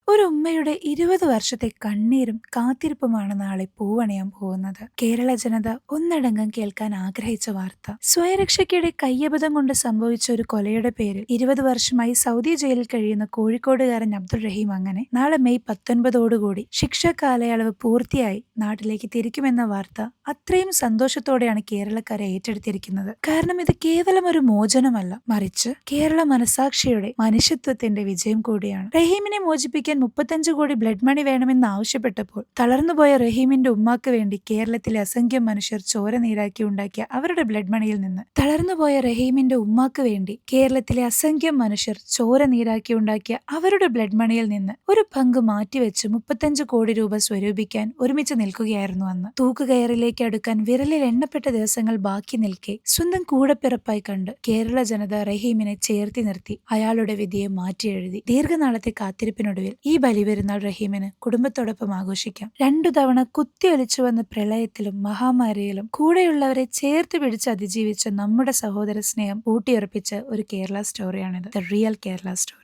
ഒരു ഉമ്മയുടെ 20 വർഷത്തെ കണ്ണീരും കാത്തിരിപ്പുമാണ് നാളെ പൂവണിയാൻ പോകുന്നത്. കേരള ജനത ഒന്നടങ്കം കേൾക്കാൻ ആഗ്രഹിച്ച വാർത്ത. സ്വയരക്ഷയ്ക്കിടെ കയ്യബദ്ധം കൊണ്ട് സംഭവിച്ച ഒരു കൊലയുടെ പേരിൽ 20 വർഷമായി സൗദി ജയിലിൽ കഴിയുന്ന കോഴിക്കോടുകാരൻ അബ്ദുൾ റഹീം അങ്ങനെ നാളെ മെയ് 19 ശിക്ഷാ കാലയളവ് പൂർത്തിയായി നാട്ടിലേക്ക് തിരിക്കുമെന്ന വാർത്ത അത്രയും സന്തോഷത്തോടെയാണ് കേരളക്കാരെ ഏറ്റെടുത്തിരിക്കുന്നത്. കാരണം ഇത് കേവലം ഒരു മോചനമല്ല, മറിച്ച് കേരള മനസാക്ഷിയുടെ മനുഷ്യത്വത്തിന്റെ വിജയം കൂടിയാണ്. റഹീമിനെ മോചിപ്പിക്കാൻ 35 കോടി ബ്ലഡ് മണി വേണമെന്ന് ആവശ്യപ്പെട്ടപ്പോൾ തളർന്നുപോയ റഹീമിന്റെ ഉമ്മാക്ക് വേണ്ടി കേരളത്തിലെ അസംഖ്യം മനുഷ്യർ ചോര നീരാക്കി ഉണ്ടാക്കിയ അവരുടെ ബ്ലഡ് മണിയിൽ നിന്ന് തളർന്നുപോയ റഹീമിന്റെ ഉമ്മാക്ക് വേണ്ടി കേരളത്തിലെ അസംഖ്യം മനുഷ്യർ ചോര നീരാക്കി ഉണ്ടാക്കിയ അവരുടെ ബ്ലഡ് മണിയിൽ നിന്ന് ഒരു പങ്ക് മാറ്റിവെച്ച് 35 കോടി രൂപ സ്വരൂപിക്കാൻ ഒരുമിച്ച് നിൽക്കുകയായിരുന്നു അന്ന്. തൂക്കുകയറിലേക്ക് അടുക്കാൻ വിരലിൽ എണ്ണപ്പെട്ട ദിവസങ്ങൾ ബാക്കി നിൽക്കെ സ്വന്തം കൂടപ്പിറപ്പായി കണ്ട് കേരള ജനത റഹീമിനെ ചേർത്തി നിർത്തി അയാളുടെ വിധിയെ മാറ്റിയെഴുതി. ദീർഘനാളത്തെ കാത്തിരിപ്പിനൊടുവിൽ ഈ ബലിപെരുന്നാൾ റഹീമിന് കുടുംബത്തോടൊപ്പം ആഘോഷിക്കാം. 2 തവണ കുത്തിയൊലിച്ചു വന്ന പ്രളയത്തിലും മഹാമാരിയിലും കൂടെയുള്ളവരെ ചേർത്ത് പിടിച്ച് അതിജീവിച്ച നമ്മുടെ സഹോദര സ്നേഹം ഊട്ടിയുറപ്പിച്ച ഒരു കേരള സ്റ്റോറിയാണിത്. The real Kerala story.